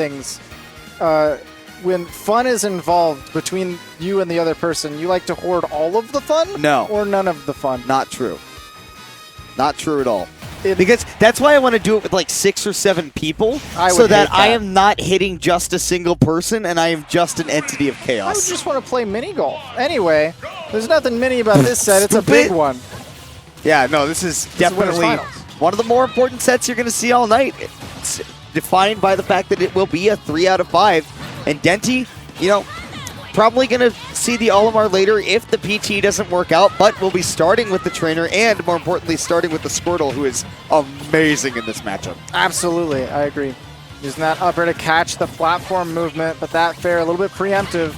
things, when fun is involved between you and the other person, you like to hoard all of the fun? No. Or none of the fun? Not true. Not true at all. Because that's why I want to do it with like 6 or 7 people, so that I am not hitting just a single person and I am just an entity of chaos. I would just want to play mini golf. Anyway, there's nothing mini about this set. It's a big one. Yeah, no, this is definitely one of the more important sets you're going to see all night. It's defined by the fact that it will be a 3 out of 5. And Denti, you know, probably going to see the Olimar later if the PT doesn't work out, but we'll be starting with the trainer and, more importantly, starting with the Squirtle, who is amazing in this matchup. Absolutely, I agree. Using that upper to catch the platform movement, but that fair a little bit preemptive.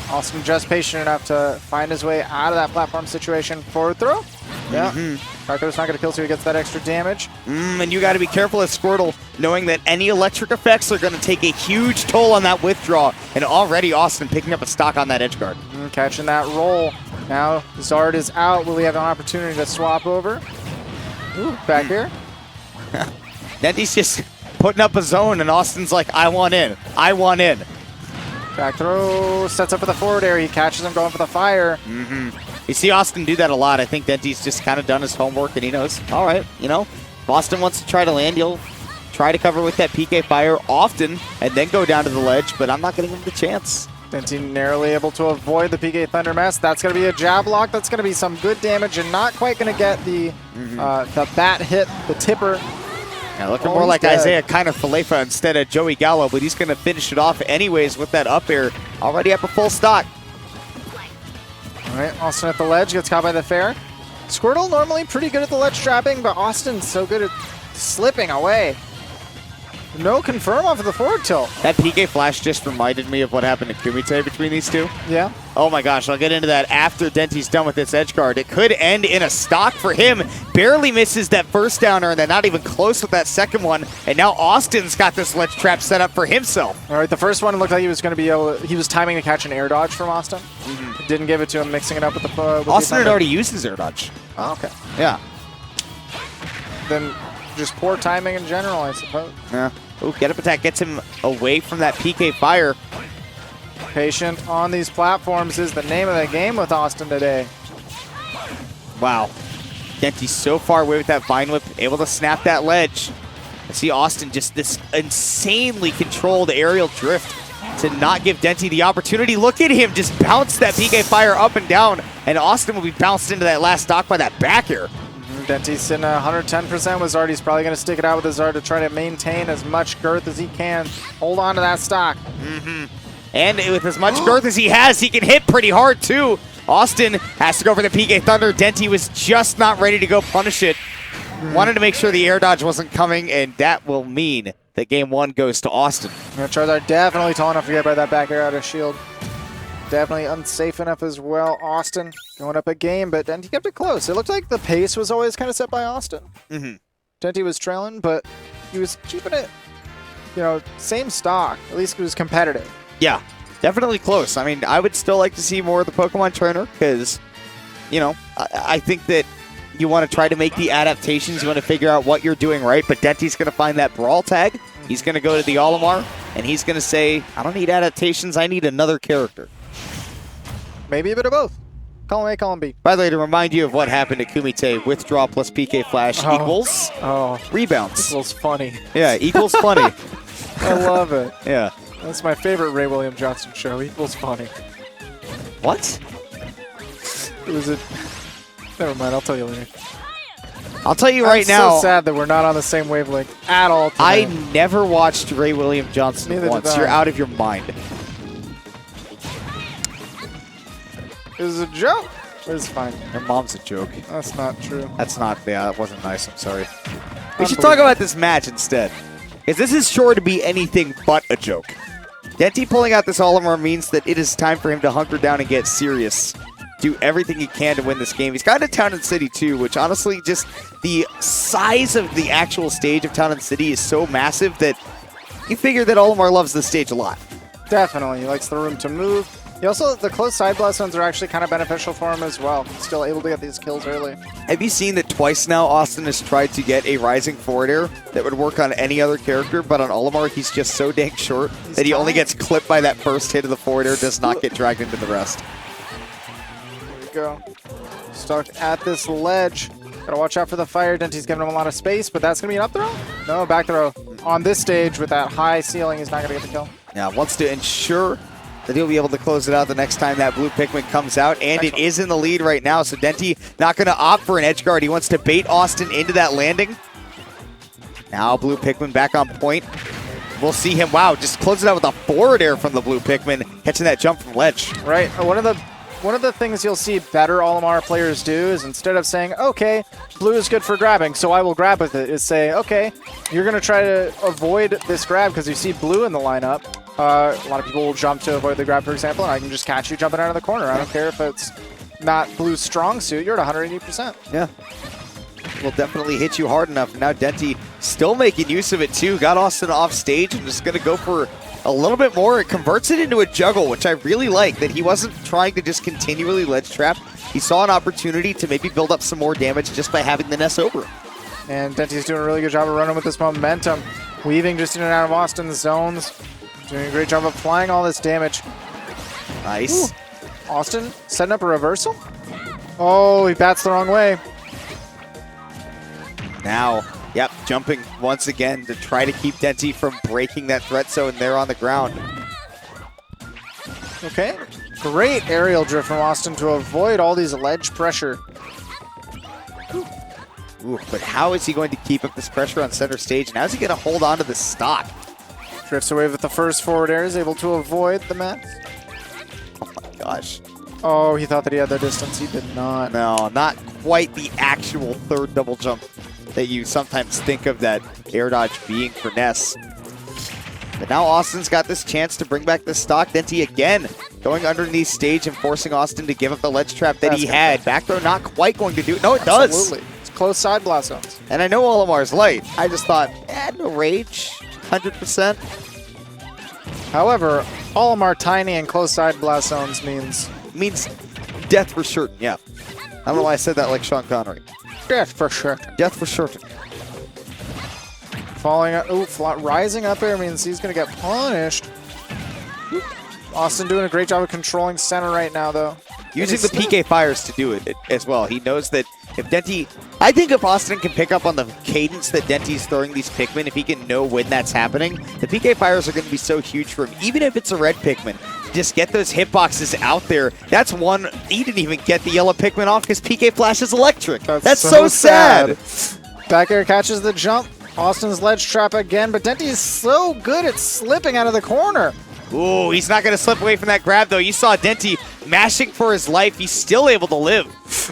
Awestin just patient enough to find his way out of that platform situation. Forward throw. Yeah. Darko's not going to kill, so he gets that extra damage. And you got to be careful as Squirtle, knowing that any electric effects are going to take a huge toll on that withdraw. And already Awestin picking up a stock on that edge guard. Catching that roll. Now Zard is out. Will he have an opportunity to swap over? Ooh, back here. Denti's just putting up a zone, and Austin's like, I want in. I want in. Back throw, sets up for the forward air. He catches him going for the fire. You see Awestin do that a lot. I think Denti's just kind of done his homework, and he knows, all right, you know, if Awestin wants to try to land, he'll try to cover with that PK fire often and then go down to the ledge, but I'm not giving him the chance. Denti narrowly able to avoid the PK Thunder Mess. That's going to be a jab lock. That's going to be some good damage and not quite going to get the bat hit, the tipper. Yeah, looking more like dead. Isaiah kind of Falefa instead of Joey Gallo, but he's going to finish it off anyways with that up air. Already up a full stock. All right, Awestin at the ledge, gets caught by the fair. Squirtle normally pretty good at the ledge trapping, but Austin's so good at slipping away. No confirm off of the forward tilt. That PK flash just reminded me of what happened to Kumite between these two. Yeah. Oh my gosh, I'll get into that after Denti's done with this edge guard. It could end in a stock for him. Barely misses that first downer, and then not even close with that second one. And now Austin's got this ledge trap set up for himself. All right, the first one looked like he was going to be able to, he was timing to catch an air dodge from Austin. Didn't give it to him, mixing it up with the Austin had already used his air dodge. Oh, okay. Yeah. Then just poor timing in general, I suppose. Yeah. Ooh, get up attack gets him away from that PK fire. Patient on these platforms is the name of the game with Awestin today. Wow. Denti so far away with that Vine Whip, able to snap that ledge. I see Awestin just this insanely controlled aerial drift to not give Denti the opportunity. Look at him just bounce that PK fire up and down, and Awestin will be bounced into that last stock by that back air. Denti's sitting at 110% with Zard. He's probably going to stick it out with his Zard to try to maintain as much girth as he can. Hold on to that stock. And with as much girth as he has, he can hit pretty hard too. Awestin has to go for the PK Thunder. Denti was just not ready to go punish it. Wanted to make sure the air dodge wasn't coming, and that will mean that game 1 goes to Awestin. Charizard definitely tall enough to get by that back air out of shield. Definitely unsafe enough as well. Awestin going up a game, but Denti kept it close. It looked like the pace was always kind of set by Awestin. Denti was trailing, but he was keeping it, you know, same stock. At least it was competitive. Yeah, definitely close. I mean, I would still like to see more of the Pokemon trainer because, you know, I think that you want to try to make the adaptations. You want to figure out what you're doing right, but Denti's going to find that Brawl tag. He's going to go to the Olimar, and he's going to say, I don't need adaptations. I need another character. Maybe a bit of both. Column A, column B. By the way, to remind you of what happened to Kumite, withdraw plus PK flash equals rebounds. Equals funny. Yeah, equals funny. I love it. Yeah. That's my favorite Ray William Johnson show. Equals funny. What? It was a... Never mind, I'll tell you later. I'll tell you right now. I'm so sad that we're not on the same wavelength at all today. I never watched Ray William Johnson once. You're out of your mind. It was a joke. It's fine. Your mom's a joke. That's not true. That's not, yeah, that wasn't nice. I'm sorry. We should talk about this match instead. Because this is sure to be anything but a joke. Denti pulling out this Olimar means that it is time for him to hunker down and get serious. Do everything he can to win this game. He's got a Town and City too, which honestly just the size of the actual stage of Town and City is so massive that you figure that Olimar loves this stage a lot. Definitely. He likes the room to move. He also, the close side blast zones are actually kind of beneficial for him as well. He's still able to get these kills early. Have you seen that twice now Awestin has tried to get a rising forward air that would work on any other character, but on Olimar he's just so dang short that he only gets clipped by that first hit of the forward air, does not get dragged into the rest. There we go. Stuck at this ledge. Gotta watch out for the fire. Denti's giving him a lot of space, but that's gonna be an up throw? No, back throw. On this stage with that high ceiling, he's not gonna get the kill. Now wants to ensure that he'll be able to close it out the next time that blue Pikmin comes out, and it is in the lead right now, so Denti not going to opt for an edge guard. He wants to bait Awestin into that landing. Now blue Pikmin back on point. We'll see him, wow, just close it out with a forward air from the blue Pikmin, catching that jump from ledge. Right, one of the things you'll see better Olimar players do is instead of saying, okay, blue is good for grabbing, so I will grab with it, is say, okay, you're going to try to avoid this grab because you see blue in the lineup. A lot of people will jump to avoid the grab, for example, and I can just catch you jumping out of the corner. I don't care if it's not blue's strong suit. You're at 180%. Yeah. Will definitely hit you hard enough. Now Denti still making use of it too. Got Awestin off stage and just going to go for a little bit more. It converts it into a juggle, which I really like, that he wasn't trying to just continually ledge trap. He saw an opportunity to maybe build up some more damage just by having the Ness over him. And Denti's doing a really good job of running with this momentum. Weaving just in and out of Austin's zones. Doing a great job of applying all this damage. Nice. Ooh. Awestin setting up a reversal. Oh, he bats the wrong way. Now, yep, jumping once again to try to keep Denti from breaking that threat zone there on the ground. Okay. Great aerial drift from Awestin to avoid all these ledge pressure. Ooh, but how is he going to keep up this pressure on center stage? And how is he going to hold on to the stock? Drifts away with the first forward air, is able to avoid the mats. Oh my gosh. Oh, he thought that he had the distance. He did not. No, not quite the actual third double jump that you sometimes think of that air dodge being for Ness. But now Austin's got this chance to bring back the stock. Denti again going underneath stage and forcing Awestin to give up the ledge trap that he had. Back throw not quite going to do it. No, it does. Absolutely. It's close side blast zones. And I know Olimar's light. I just thought, no rage. 100%. However, Olimar tiny and close side blast zones means death for certain, yeah. I don't know why I said that like Sean Connery. death for certain. Death for certain. Falling up, rising up air means he's going to get punished. Awestin doing a great job of controlling center right now, though. Using the PK fires to do it as well. He knows that if Denti... I think if Awestin can pick up on the cadence that Denti's throwing these Pikmin, if he can know when that's happening, the PK fires are going to be so huge for him. Even if it's a red Pikmin, just get those hitboxes out there. That's one... He didn't even get the yellow Pikmin off because PK Flash is electric. That's so sad. Back air catches the jump. Austin's ledge trap again, but Denti is so good at slipping out of the corner. Ooh, he's not going to slip away from that grab, though. You saw Denti mashing for his life. He's still able to live.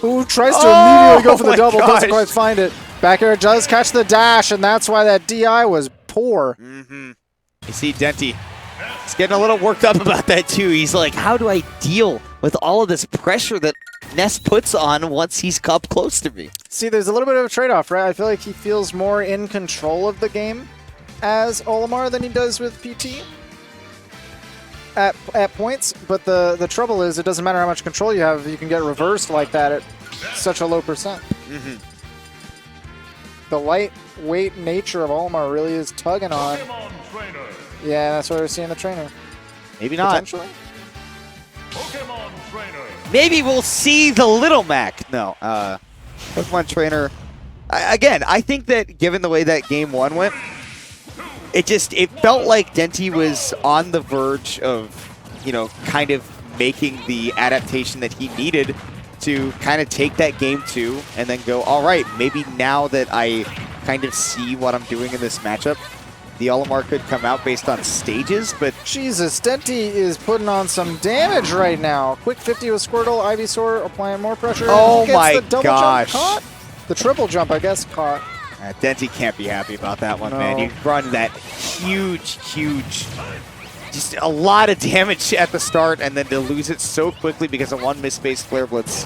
Ooh, tries to immediately go for the double. Doesn't quite find it. Back air does catch the dash, and that's why that DI was poor. You see Denti. He's getting a little worked up about that, too. He's like, how do I deal with all of this pressure that Ness puts on once he's up close to me? See, there's a little bit of a trade-off, right? I feel like he feels more in control of the game as Olimar than he does with PT. At points, but the trouble is it doesn't matter how much control you have, you can get reversed like that at such a low percent. The lightweight nature of Olimar really is tugging on. Yeah, that's what we're seeing the trainer. Maybe not. Potentially. Maybe we'll see the Little Mac. No, Pokemon Trainer. Again, I think that given the way that game one went, it felt like Denti was on the verge of, kind of making the adaptation that he needed to kind of take that game two and then go, all right, maybe now that I kind of see what I'm doing in this matchup, the Olimar could come out based on stages, but... Jesus, Denti is putting on some damage right now. Quick 50 with Squirtle, Ivysaur applying more pressure. Oh my gosh. Jump caught. The triple jump, I guess, caught. Denti can't be happy about that one, man. You run that huge, just a lot of damage at the start, and then to lose it so quickly because of one misspaced Flare Blitz.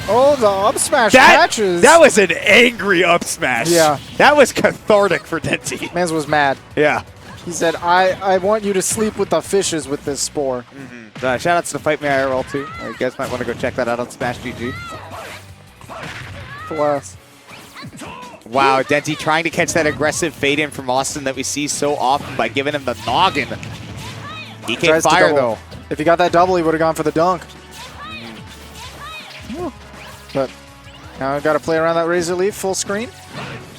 Oh, the up smash catches. That was an angry up smash. Yeah. That was cathartic for Denti. Mans was mad. Yeah. He said, I want you to sleep with the fishes with this spore. Shout outs to Fight Me IRL too. You guys might want to go check that out on Smash GG. Bless. Wow, Denti trying to catch that aggressive fade in from Awestin that we see so often by giving him the noggin. DK fire though. If he got that double, he would have gone for the dunk. But now I've got to play around that Razor Leaf full screen.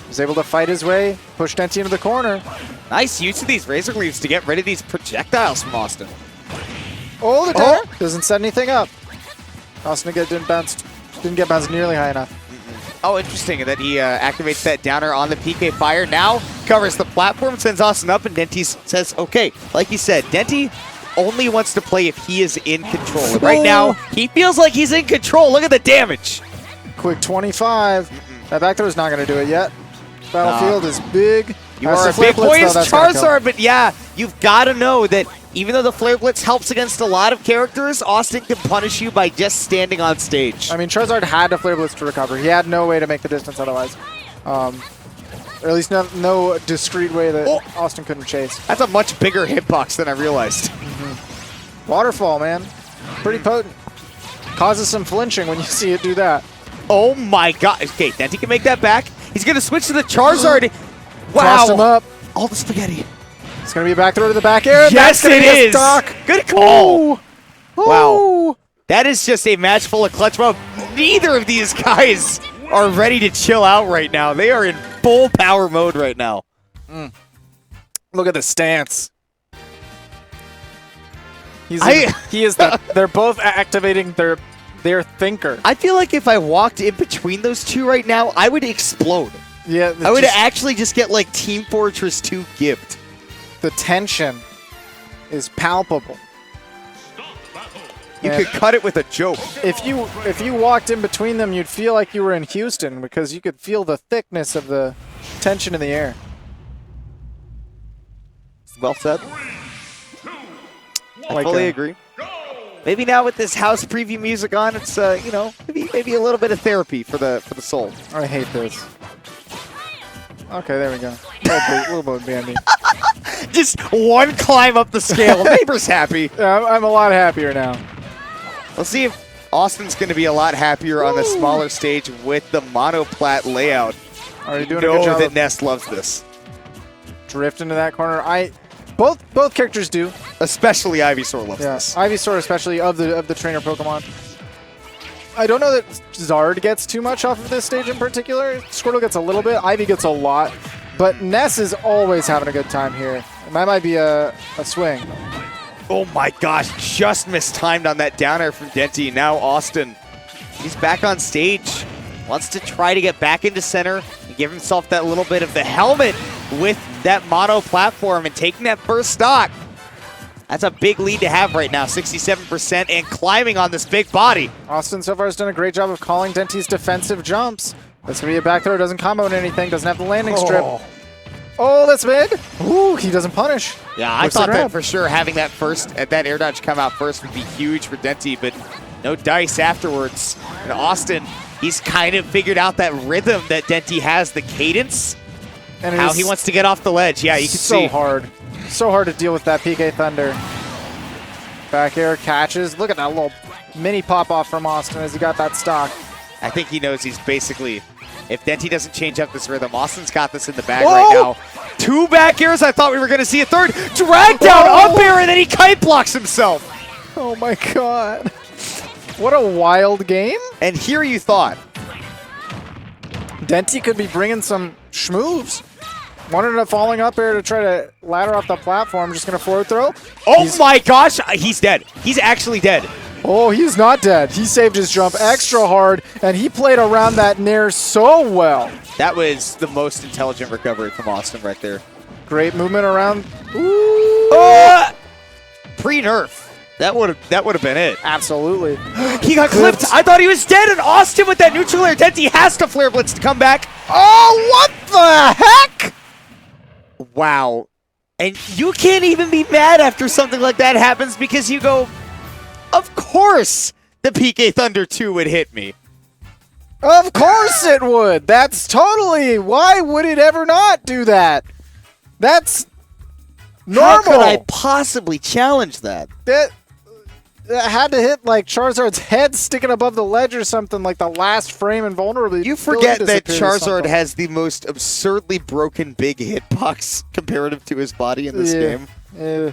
He's able to fight his way, push Denti into the corner. Nice use of these Razor Leaves to get rid of these projectiles from Awestin. Oh, the dare doesn't set anything up. Awestin didn't get bounced nearly high enough. Oh, interesting that he activates that downer on the PK fire. Now covers the platform, sends Awestin up, and Denti says, okay, like you said, Denti only wants to play if he is in control. And right now, he feels like he's in control. Look at the damage. Quick 25. That back throw is not going to do it yet. Battlefield is big. You are a big boy as Charizard, but yeah, you've got to know that even though the Flare Blitz helps against a lot of characters, Awestin can punish you by just standing on stage. I mean, Charizard had to Flare Blitz to recover. He had no way to make the distance otherwise. Or at least no discreet way that Awestin couldn't chase. That's a much bigger hitbox than I realized. Waterfall, man. Pretty potent. Causes some flinching when you see it do that. Oh my god. Okay, Denti can make that back. He's going to switch to the Charizard. Wow. Tossed him up. All the spaghetti. It's going to be a back throw to the back air. Yes, it is. Good call. Ooh. Wow. Ooh. That is just a match full of clutch mode. Neither of these guys are ready to chill out right now. They are in full power mode right now. Look at the stance. They're both activating their thinker. I feel like if I walked in between those two right now, I would explode. Yeah, I would actually just get like Team Fortress 2 gibbed. The tension is palpable. You could cut it with a joke. If you walked in between them, you'd feel like you were in Houston because you could feel the thickness of the tension in the air. Well said. I fully agree. Maybe now with this house preview music on, it's you know, maybe a little bit of therapy for the soul. I hate this. Okay, there we go. A little bit bandy. Just one climb up the scale. Neighbor's happy. Yeah, I'm a lot happier now. Let's see if Austin's going to be a lot happier on the smaller stage with the monoplat layout. Are you doing a good job? That Ness loves this. Drift into that corner. Both characters do. Especially Ivysaur loves this. Ivysaur, especially of the trainer Pokemon. I don't know that Zard gets too much off of this stage in particular. Squirtle gets a little bit. Ivy gets a lot. But Ness is always having a good time here. And that might be a swing. Oh my gosh, just mistimed on that down air from Denti. Now Awestin, he's back on stage. Wants to try to get back into center and give himself that little bit of the helmet with that mono platform and taking that first stock. That's a big lead to have right now, 67% and climbing on this big body. Awestin so far has done a great job of calling Denti's defensive jumps. That's going to be a back throw, doesn't combo into anything, doesn't have the landing strip. Oh, that's big. Ooh, he doesn't punish. Yeah, I thought that for sure having that that air dodge come out first would be huge for Denti, but no dice afterwards. And Awestin, he's kind of figured out that rhythm that Denti has, the cadence, and how he wants to get off the ledge. Yeah, you can see. So hard to deal with that PK Thunder. Back air catches. Look at that little mini pop-off from Awestin as he got that stock. I think he knows he's basically, if Denti doesn't change up this rhythm, Austin's got this in the bag right now. 2 back airs. I thought we were going to see a third. Drag down up air, and then he kite blocks himself. Oh my god. What a wild game. And here you thought Denti could be bringing some schmoves. Wanted up falling up air to try to ladder off the platform. Just going to forward throw. Oh my gosh. He's dead. He's actually dead. Oh, he's not dead. He saved his jump extra hard, and he played around that nair so well. That was the most intelligent recovery from Awestin right there. Great movement around. Ooh. Pre-nerf. That would have been it. Absolutely. He got clipped. I thought he was dead, and Awestin with that neutral air. Denti has to flare blitz to come back. Oh, what the heck? Wow. And you can't even be mad after something like that happens because you go, of course the PK Thunder 2 would hit me. Of course it would. That's totally, why would it ever not do that? That's How could I possibly challenge that? That had to hit like Charizard's head sticking above the ledge or something like the last frame invulnerably. You forget that Charizard has the most absurdly broken big hitbox comparative to his body in this game.